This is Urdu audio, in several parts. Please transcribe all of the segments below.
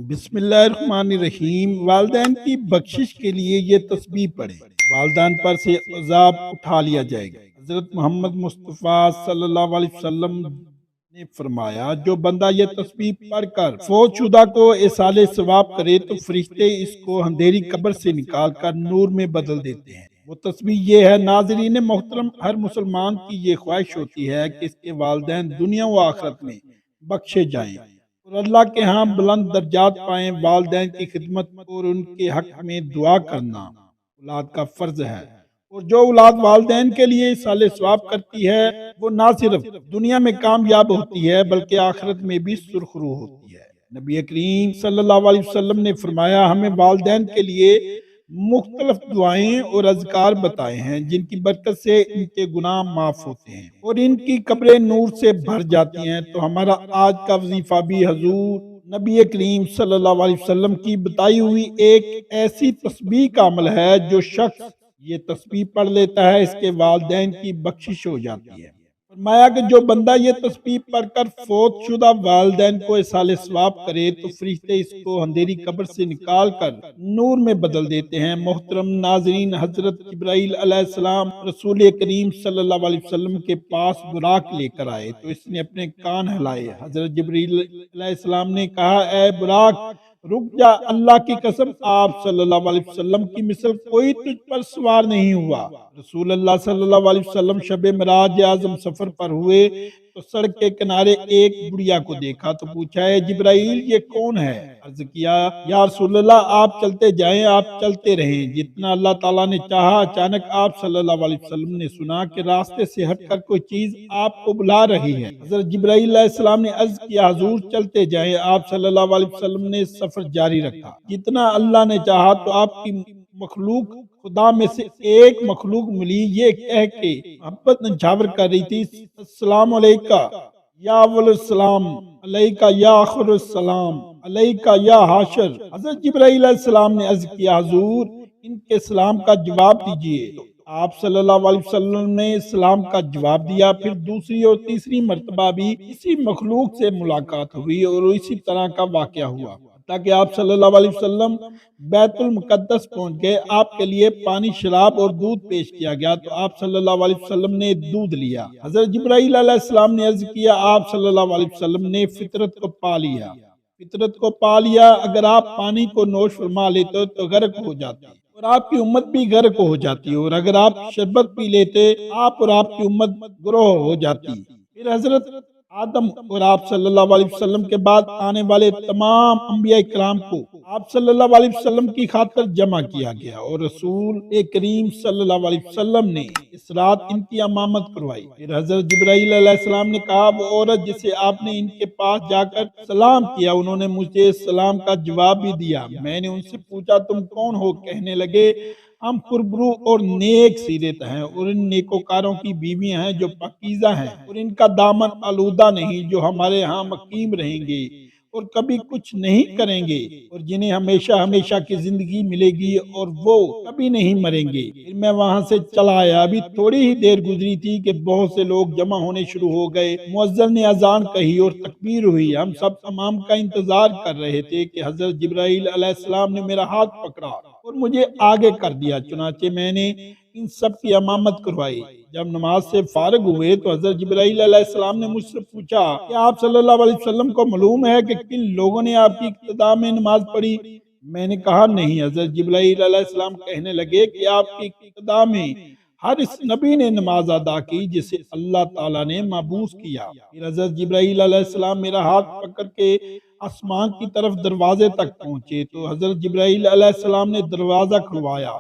بسم اللہ الرحمن الرحیم۔ والدین کی بخشش کے لیے یہ تسبیح پڑھیں، والدین پر سے عذاب اٹھا لیا جائے گا۔ حضرت محمد مصطفیٰ صلی اللہ علیہ وسلم نے فرمایا، جو بندہ یہ تسبیح پڑھ کر فوت شدہ کو ایصال ثواب کرے تو فرشتے اس کو اندھیری قبر سے نکال کر نور میں بدل دیتے ہیں۔ وہ تسبیح یہ ہے۔ ناظرین محترم، ہر مسلمان کی یہ خواہش ہوتی ہے کہ اس کے والدین دنیا و آخرت میں بخشے جائیں اور اللہ کے ہاں بلند درجات پائیں۔ والدین کی خدمت اور ان کے حق میں دعا کرنا اولاد کا فرض ہے، اور جو اولاد والدین کے لیے ایصال ثواب کرتی ہے وہ نہ صرف دنیا میں کامیاب ہوتی ہے بلکہ آخرت میں بھی سرخرو ہوتی ہے۔ نبی کریم صلی اللہ علیہ وسلم نے فرمایا، ہمیں والدین کے لیے مختلف دعائیں اور اذکار بتائے ہیں جن کی برکت سے ان کے گناہ معاف ہوتے ہیں اور ان کی قبریں نور سے بھر جاتی ہیں۔ تو ہمارا آج کا وظیفہ بھی حضور نبی کریم صلی اللہ علیہ وسلم کی بتائی ہوئی ایک ایسی تسبیح کا عمل ہے۔ جو شخص یہ تسبیح پڑھ لیتا ہے اس کے والدین کی بخشش ہو جاتی ہے۔ فرمایا کہ جو بندہ یہ تسبیح پڑھ کر فوت شدہ والدین کو ایصال ثواب کرے تو فرشتے اس کو اندھیری قبر سے نکال کر نور میں بدل دیتے ہیں۔ محترم ناظرین، حضرت جبرائیل علیہ السلام رسول کریم صلی اللہ علیہ وسلم کے پاس براق لے کر آئے تو اس نے اپنے کان ہلائے۔ حضرت جبرائیل علیہ السلام نے کہا، اے براق رک جا، اللہ کی قسم آپ صلی اللہ علیہ وسلم کی مثل کوئی تجھ پر سوار نہیں ہوا۔ رسول اللہ صلی اللہ علیہ وسلم شب معراج اعظم سفر پر ہوئے تو سڑک کے کنارے ایک بڑھیا کو دیکھا تو پوچھا، اے جبرائیل یہ کون ہے؟ عرض کیا، یا رسول اللہ آپ چلتے جائیں، آپ چلتے رہیں۔ جتنا اللہ تعالیٰ نے چاہا اچانک آپ صلی اللہ علیہ وسلم نے سنا کہ راستے سے ہٹ کر کوئی چیز آپ کو بلا رہی ہے۔ حضرت جبرائیل علیہ السلام نے عرض کیا، حضور چلتے جائیں۔ آپ صلی اللہ علیہ وسلم نے سفر جاری رکھا۔ جتنا اللہ نے چاہا تو آپ کی مخلوق خدا میں سے ایک مخلوق ملی، یہ کہہ کے محبت نچھاور کر رہی تھی، السلام علیکہ یا اول السلام، علیکہ یا آخر السلام، علیکہ یا حاشر۔ حضرت جبرائیل علیہ السلام نے عرض کیا، حضور ان کے سلام کا جواب دیجئے۔ آپ صلی اللہ علیہ وسلم نے سلام کا جواب دیا۔ پھر دوسری اور تیسری مرتبہ بھی اسی مخلوق سے ملاقات ہوئی اور اسی طرح کا واقعہ ہوا تاکہ آپ صلی اللہ علیہ وسلم بیت المقدس پہنچ گئے۔ آپ کے لیے پانی، شراب اور دودھ پیش کیا گیا تو آپ صلی اللہ علیہ وسلم نے دودھ لیا۔ حضرت جبرائیل علیہ السلام نے عرض کیا، آپ صلی اللہ علیہ وسلم نے فطرت کو پا لیا، فطرت کو پا لیا۔ اگر آپ پانی کو نوش فرما لیتے تو غرق ہو جاتے اور آپ کی امت بھی غرق ہو جاتی، اور اگر آپ شربت پی لیتے آپ اور آپ کی امت گروہ ہو جاتی۔ پھر حضرت آدم اور آپ صلی اللہ علیہ وسلم کے بعد آنے والے تمام انبیاء کرام کو آپ صلی اللہ علیہ وسلم کی خاطر جمع کیا گیا اور رسول کریم صلی اللہ علیہ وسلم نے اس رات ان کی امامت کروائی۔ پھر حضرت جبرائیل علیہ السلام نے کہا، وہ عورت جسے آپ نے ان کے پاس جا کر سلام کیا انہوں نے مجھے سلام کا جواب بھی دیا۔ میں نے ان سے پوچھا، تم کون ہو؟ کہنے لگے، ہم پربرو اور نیک سیرت ہیں اور ان نیکوکاروں کی بیویاں ہیں جو پاکیزہ ہیں اور ان کا دامن آلودہ نہیں، جو ہمارے ہاں مقیم رہیں گے اور کبھی کچھ نہیں کریں گے اور جنہیں ہمیشہ ہمیشہ کی زندگی ملے گی اور وہ کبھی نہیں مریں گے۔ پھر میں وہاں سے چلا آیا۔ ابھی تھوڑی ہی دیر گزری تھی کہ بہت سے لوگ جمع ہونے شروع ہو گئے۔ مؤذن نے اذان کہی اور تکبیر ہوئی۔ ہم سب امام کا انتظار کر رہے تھے کہ حضرت جبرائیل علیہ السلام نے میرا ہاتھ پکڑا اور مجھے آگے کر دیا، چنانچہ میں نے ان سب کی امامت کروائی۔ جب نماز سے فارغ ہوئے تو حضرت جبرائیل علیہ السلام نے مجھ سے پوچھا کہ آپ صلی اللہ علیہ وسلم کو معلوم ہے کہ کن لوگوں نے آپ کی ابتدا میں نماز پڑھی؟ میں نے کہا نہیں۔ حضرت جبرائیل علیہ السلام کہنے لگے کہ آپ کی ابتدا میں ہر اس نبی نے نماز ادا کی جسے اللہ تعالیٰ نے مبعوث کیا۔ پھر حضرت جبرائیل علیہ السلام میرا ہاتھ پکڑ کے آسمان کی طرف دروازے تک پہنچے تو حضرت جبرائیل علیہ السلام نے دروازہ کھلوایا۔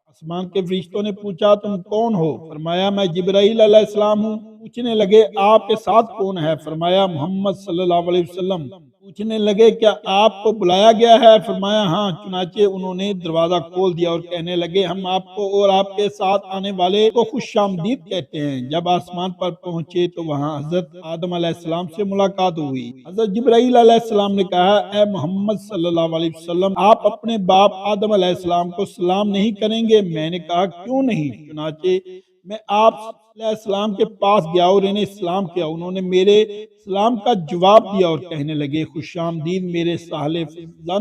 آسمان کے فرشتوں نے پوچھا، تم کون ہو؟ فرمایا، میں جبرائیل علیہ السلام ہوں۔ پوچھنے لگے، آپ کے ساتھ کون ہے؟ فرمایا، محمد صلی اللہ علیہ وسلم۔ پوچھنے لگے، کیا آپ کو بلایا گیا ہے؟ فرمایا، ہاں۔ چنانچہ انہوں نے دروازہ کھول دیا اور کہنے لگے، ہم آپ کو اور آپ کے ساتھ آنے والے کو خوش آمدید کہتے ہیں۔ جب آسمان پر پہنچے تو وہاں حضرت آدم علیہ السلام سے ملاقات ہوئی۔ حضرت جبرائیل علیہ السلام نے کہا، اے محمد صلی اللہ علیہ وسلم، آپ اپنے باپ آدم علیہ السلام کو سلام نہیں کریں گے؟ میں نے کہا، کیوں نہیں؟ چنانچہ میں آپ علیہ السلام کے پاس گیا اور انہیں اسلام کیا، انہوں نے میرے اسلام کا جواب دیا اور کہنے لگے خوش آمدید میرے ساحل فضل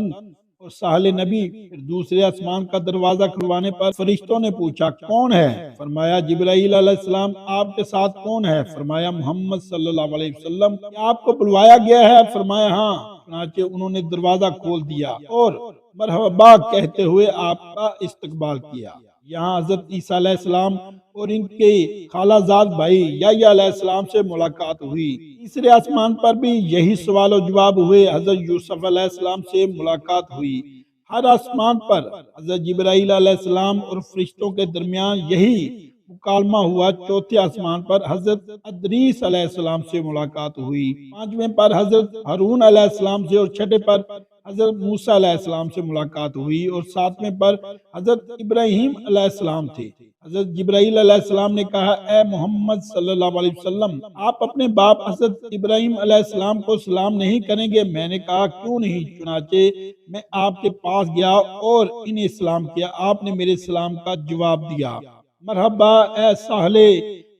اور ساحل نبی۔ پھر دوسرے آسمان کا دروازہ کھلوانے پر فرشتوں نے پوچھا کون ہے؟ فرمایا جبرائیل علیہ السلام۔ آپ کے ساتھ کون ہے؟ فرمایا محمد صلی اللہ علیہ وسلم۔ کیا آپ کو بلوایا گیا ہے؟ فرمایا ہاں۔ چنانچہ انہوں نے دروازہ کھول دیا اور مرحبا کہتے ہوئے آپ کا استقبال کیا۔ یہاں حضرت عیسیٰ علیہ السلام اور ان کے خالہ زاد بھائی یحییٰ علیہ السلام سے ملاقات ہوئی۔ تیسرے آسمان پر بھی یہی سوال و جواب ہوئے۔ حضرت یوسف علیہ السلام سے ملاقات ہوئی۔ ہر آسمان پر حضرت جبرائیل علیہ السلام اور فرشتوں کے درمیان یہی مکالمہ ہوا۔ چوتھے آسمان پر حضرت ادریس علیہ السلام سے ملاقات ہوئی۔ پانچویں پر حضرت ہارون علیہ السلام سے اور چھٹے پر حضرت موسیٰ علیہ السلام سے ملاقات ہوئی اور ساتویں پر حضرت ابراہیم علیہ السلام تھے۔ حضرت جبرائیل علیہ السلام نے کہا اے محمد صلی اللہ علیہ وسلم، آپ اپنے باپ حضرت ابراہیم علیہ السلام کو سلام نہیں کریں گے؟ میں نے کہا کیوں نہیں؟ چنانچہ میں آپ کے پاس گیا اور انہیں سلام کیا، آپ نے میرے سلام کا جواب دیا۔ مرحبا اے ساحل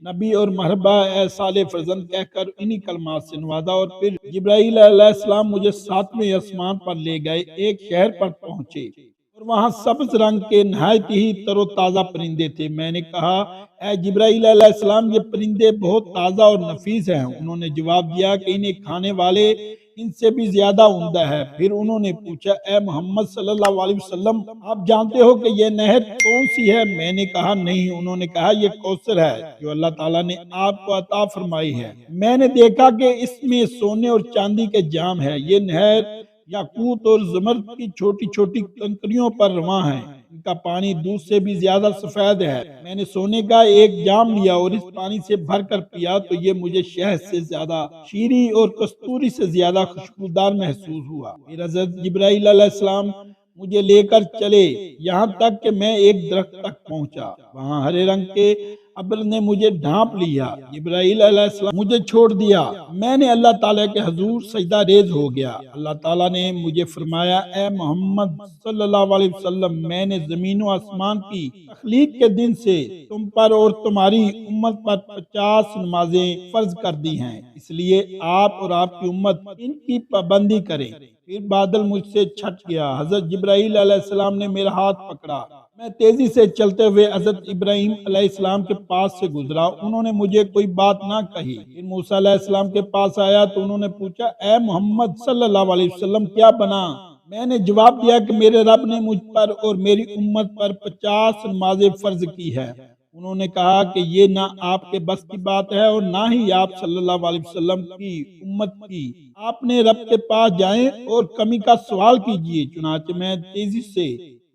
نبی اور مرحبا اے صالح فرزند کہہ کر انہی کلمات سے نوازا، اور پھر جبرائیل علیہ السلام مجھے ساتویں آسمان پر لے گئے۔ ایک شہر پر پہنچے اور وہاں سبز رنگ کے نہایت ہی تر و تازہ پرندے تھے۔ میں نے کہا اے جبرائیل علیہ السلام، یہ پرندے بہت تازہ اور نفیس ہیں۔ انہوں نے جواب دیا کہ انہیں کھانے والے ان سے بھی زیادہ عمدہ ہے۔ پھر انہوں نے پوچھا اے محمد صلی اللہ علیہ وسلم، آپ جانتے ہو کہ یہ نہر کون سی ہے؟ میں نے کہا نہیں۔ انہوں نے کہا یہ کوثر ہے جو اللہ تعالیٰ نے آپ کو عطا فرمائی ہے۔ میں نے دیکھا کہ اس میں سونے اور چاندی کے جام ہے۔ یہ نہر یاقوت اور زمرد کی چھوٹی چھوٹی کنکریوں پر رواں ہے۔ ان کا پانی دودھ سے بھی زیادہ سفید ہے۔ میں نے سونے کا ایک جام لیا اور اس پانی سے بھر کر پیا تو یہ مجھے شہد سے زیادہ شیریں اور کستوری سے زیادہ خوشبودار محسوس ہوا۔ پھر حضرت جبرائیل علیہ السلام مجھے لے کر چلے یہاں تک کہ میں ایک درخت تک پہنچا۔ وہاں ہرے رنگ کے ابر نے مجھے ڈھانپ لیا۔ جبرائیل علیہ السلام مجھے چھوڑ دیا۔ میں نے اللہ تعالیٰ کے حضور سجدہ ریز ہو گیا۔ اللہ تعالیٰ نے مجھے فرمایا اے محمد صلی اللہ علیہ وسلم، میں نے زمین و آسمان کی تخلیق کے دن سے تم پر اور تمہاری امت پر 50 نمازیں فرض کر دی ہیں، اس لیے آپ اور آپ کی امت ان کی پابندی کریں۔ پھر بادل مجھ سے چھٹ گیا۔ حضرت جبرائیل علیہ السلام نے میرا ہاتھ پکڑا۔ میں تیزی سے چلتے ہوئے حضرت ابراہیم علیہ السلام کے پاس سے گزرا۔ انہوں نے مجھے کوئی بات نہ کہی۔ پھر موسیٰ علیہ السلام کے پاس آیا تو انہوں نے پوچھا اے محمد صلی اللہ علیہ وسلم کیا بنا؟ میں نے جواب دیا کہ میرے رب نے مجھ پر اور میری امت پر 50 نمازیں فرض کی ہے۔ انہوں نے کہا کہ یہ نہ آپ کے بس کی بات ہے اور نہ ہی آپ صلی اللہ علیہ وسلم کی امت کی۔ آپ نے رب کے پاس جائیں اور کمی کا سوال کیجئے۔ چنانچہ میں تیزی سے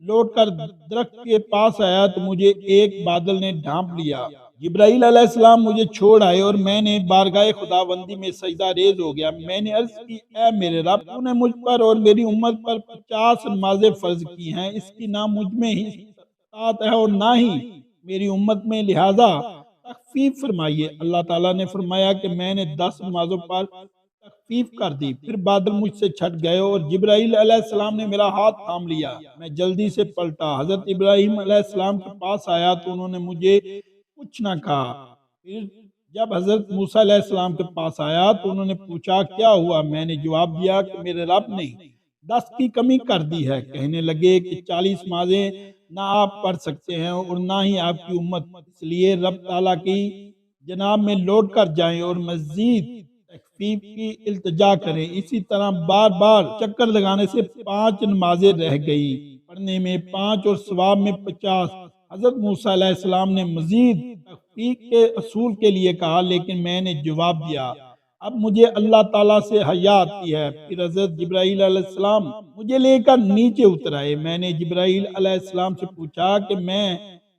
لوٹ کر درخت کے پاس آیا تو مجھے ایک بادل نے ڈھانپ لیا۔ جبرائیل علیہ السلام مجھے چھوڑ آئے اور میں نے بارگاہ خداوندی میں سجدہ ریز ہو گیا۔ میں نے عرض کی اے میرے رب، تو نے مجھ پر اور میری امت پر 50 نمازیں فرض کی ہیں، اس کی نہ مجھ میں ہی استطاعت ہے اور نہ ہی میری امت میں، لہذا تخفیف فرمائیے۔ اللہ تعالیٰ نے فرمایا کہ میں نے 10 نمازوں پر تخفیف کر دی۔ پھر بادل مجھ سے چھٹ گئے اور جبرائیل علیہ السلام نے میرا ہاتھ تھام لیا۔ میں جلدی سے پلٹا، حضرت ابراہیم علیہ السلام کے پاس آیا تو انہوں نے مجھے کچھ نہ کہا۔ پھر جب حضرت موسیٰ علیہ السلام کے پاس آیا تو انہوں نے پوچھا کیا ہوا؟ میں نے جواب دیا کہ میرے رب نے 10 کی کمی کر دی ہے۔ کہنے لگے کہ 40 نمازیں نہ آپ پڑھ سکتے ہیں اور نہ ہی آپ کی امت، اس لیے رب تعالیٰ کی جناب میں لوٹ کر جائیں اور مزید تخفیف کی التجا کریں۔ اسی طرح بار بار چکر لگانے سے 5 نمازیں رہ گئی، پڑھنے میں 5 اور ثواب میں 50۔ حضرت موسیٰ علیہ السلام نے مزید تخفیف کے اصول کے لیے کہا، لیکن میں نے جواب دیا اب مجھے اللہ تعالیٰ سے حیا آتی ہے۔ پھر حضرت جبرائیل علیہ السلام مجھے لے کر نیچے اتر آئے۔ میں نے جبرائیل علیہ السلام سے پوچھا کہ میں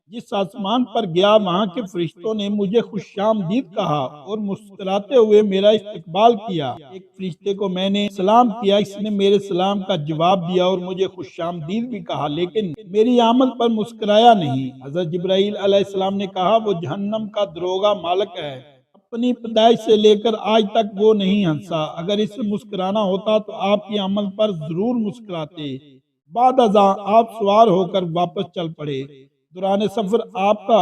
جس آسمان پر گیا وہاں کے فرشتوں نے مجھے خوش آمدید کہا اور مسکراتے ہوئے میرا استقبال کیا۔ ایک فرشتے کو میں نے سلام کیا، اس نے میرے سلام کا جواب دیا اور مجھے خوش آمدید بھی کہا، لیکن میری آمد پر مسکرایا نہیں۔ حضرت جبرائیل علیہ السلام نے کہا وہ جہنم کا دروغہ مالک ہے، اپنی پیدائش سے لے کر آج تک وہ نہیں ہنسا، اگر اسے مسکرانا ہوتا تو آپ کی آمد پر ضرور مسکراتے۔ بعد ازاں آپ سوار ہو کر واپس چل پڑے۔ دوران سفر آپ کا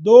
2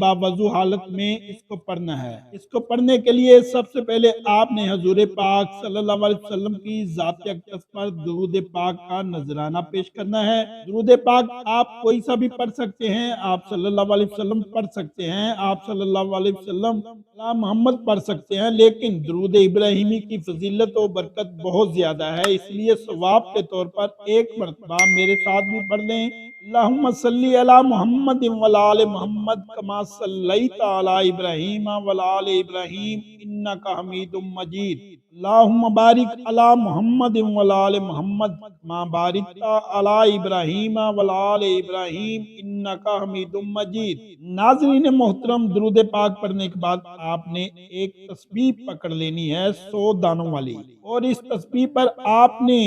باوضو حالت میں اس کو پڑھنا ہے۔ اس کو پڑھنے کے لیے سب سے پہلے آپ نے حضور پاک صلی اللہ علیہ وسلم کی ذات اقدس پر درود پاک کا نذرانہ پیش کرنا ہے۔ درود پاک آپ کوئی سا بھی پڑھ سکتے ہیں، آپ صلی اللہ علیہ وسلم پڑھ سکتے ہیں، آپ صلی اللہ علیہ وسلم علی محمد پڑھ سکتے ہیں، لیکن درود ابراہیمی کی فضیلت و برکت بہت زیادہ ہے، اس لیے ثواب کے طور پر ایک مرتبہ میرے ساتھ بھی پڑھ لیں۔ اللہم صلی علی محمد وعلی آل محمد کما صلیت علی ابراہیم وعلی آل ابراہیم انک حمید مجید۔ اللہم بارک علی محمد وعلی آل محمد کما بارکت علی ابراہیم وعلی آل ابراہیم انک حمید مجید۔ ناظرین محترم، درود پاک پڑھنے کے بعد آپ نے ایک تسبیح پکڑ لینی ہے 100 دانوں والی، اور اس تسبیح پر آپ نے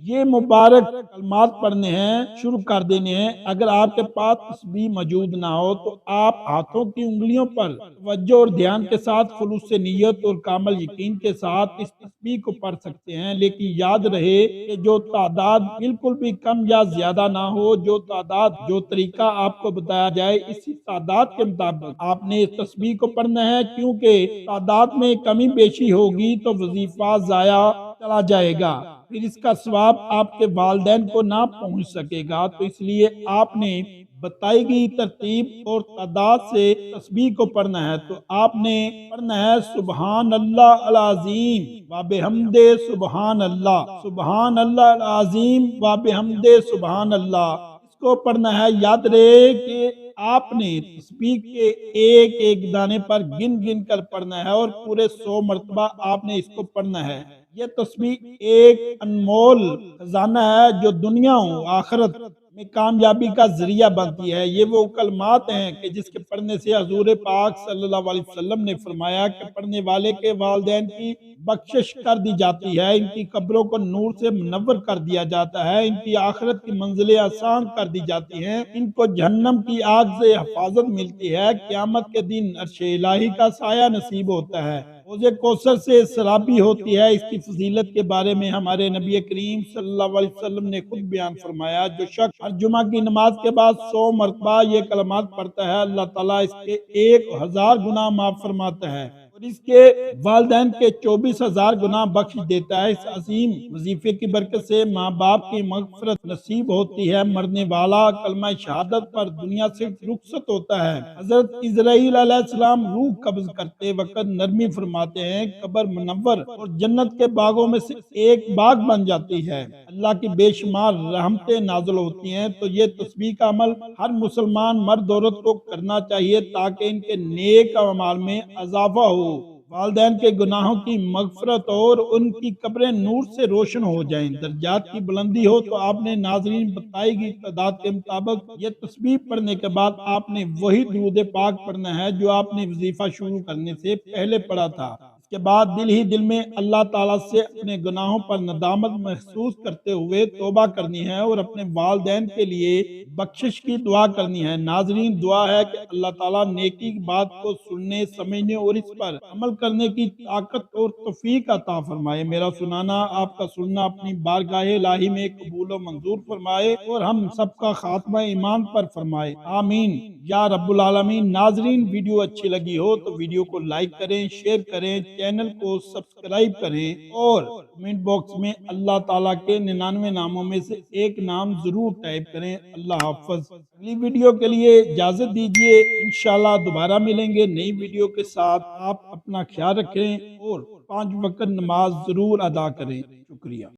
یہ مبارک کلمات پڑھنے ہیں، شروع کر دینے ہیں۔ اگر آپ کے پاس تسبیح موجود نہ ہو تو آپ ہاتھوں کی انگلیوں پر توجہ اور دھیان کے ساتھ خلوص نیت اور کامل یقین کے ساتھ اس تسبیح کو پڑھ سکتے ہیں، لیکن یاد رہے کہ جو تعداد بالکل بھی کم یا زیادہ نہ ہو، جو طریقہ آپ کو بتایا جائے اسی تعداد کے مطابق آپ نے اس تسبیح کو پڑھنا ہے، کیونکہ تعداد میں کمی بیشی ہوگی تو وظیفہ ضائع چلا جائے گا، پھر اس کا ثواب آپ کے والدین کو نہ پہنچ سکے گا۔ تو اس لیے آپ نے بتائی گئی ترتیب اور تعداد سے تسبیح کو پڑھنا ہے۔ تو آپ نے پڑھنا ہے سبحان اللہ العظیم و بحمد سبحان اللہ، سبحان اللہ العظیم و بحمد سبحان اللہ۔ اس کو پڑھنا ہے، یاد رہے کہ آپ نے تسبیح کے ایک ایک دانے پر گن گن کر پڑھنا ہے، اور پورے 100 مرتبہ آپ نے اس کو پڑھنا ہے۔ یہ تسبیح ایک انمول خزانہ ہے جو دنیا و آخرت میں کامیابی کا ذریعہ بنتی ہے۔ یہ وہ کلمات ہیں کہ جس کے پڑھنے سے حضور پاک صلی اللہ علیہ وسلم نے فرمایا کہ پڑھنے والے کے والدین کی بخشش کر دی جاتی ہے، ان کی قبروں کو نور سے منور کر دیا جاتا ہے، ان کی آخرت کی منزلیں آسان کر دی جاتی ہیں، ان کو جہنم کی آگ سے حفاظت ملتی ہے، قیامت کے دن عرش الہی کا سایہ نصیب ہوتا ہے، حوض کوثر سے سرابی ہوتی ہے۔ اس کی فضیلت کے بارے میں ہمارے نبی کریم صلی اللہ علیہ وسلم نے خود بیان فرمایا، جو شخص ہر جمعہ کی نماز کے بعد 100 مرتبہ یہ کلمات پڑھتا ہے، اللہ تعالیٰ اس کے 1000 گناہ معاف فرماتا ہے، اور اس کے والدین کے 24,000 گناہ بخش دیتا ہے۔ اس عظیم وظیفے کی برکت سے ماں باپ کی مغفرت نصیب ہوتی ہے، مرنے والا کلمہ شہادت پر دنیا سے رخصت ہوتا ہے۔ حضرت اسرائیل علیہ السلام روح قبض کرتے وقت نرمی فرماتے ہیں، قبر منور اور جنت کے باغوں میں سے ایک باغ بن جاتی ہے، اللہ کی بے شمار رحمتیں نازل ہوتی ہیں۔ تو یہ تسبیح کا عمل ہر مسلمان مرد عورت کو کرنا چاہیے تاکہ ان کے نیک اعمال میں اضافہ ہو، والدین کے گناہوں کی مغفرت اور ان کی قبریں نور سے روشن ہو جائیں، درجات کی بلندی ہو۔ تو آپ نے ناظرین بتائی گئی تعداد کے مطابق یہ تسبیح پڑھنے کے بعد آپ نے وہی درود پاک پڑھنا ہے جو آپ نے وظیفہ شروع کرنے سے پہلے پڑھا تھا۔ اس کے بعد دل ہی دل میں اللہ تعالیٰ سے اپنے گناہوں پر ندامت محسوس کرتے ہوئے توبہ کرنی ہے اور اپنے والدین کے لیے بخشش کی دعا کرنی ہے۔ ناظرین، دعا ہے کہ اللہ تعالیٰ نیکی کی بات کو سننے، سمجھنے اور اس پر عمل کرنے کی طاقت اور توفیق عطا فرمائے۔ میرا سنانا، آپ کا سننا اپنی بارگاہ الہی میں قبول و منظور فرمائے، اور ہم سب کا خاتمہ ایمان پر فرمائے، آمین یا رب العالمین۔ ناظرین، ویڈیو اچھی لگی ہو تو ویڈیو کو لائک کریں، شیئر کریں، چینل کو سبسکرائب کریں، اور کمنٹ باکس میں اللہ تعالیٰ کے 99 ناموں میں سے ایک نام ضرور ٹائپ کریں۔ اللہ حافظ۔ اگلی ویڈیو کے لیے اجازت دیجیے، انشاءاللہ دوبارہ ملیں گے نئی ویڈیو کے ساتھ۔ آپ اپنا خیال رکھیں اور 5 وقت نماز ضرور ادا کریں۔ شکریہ۔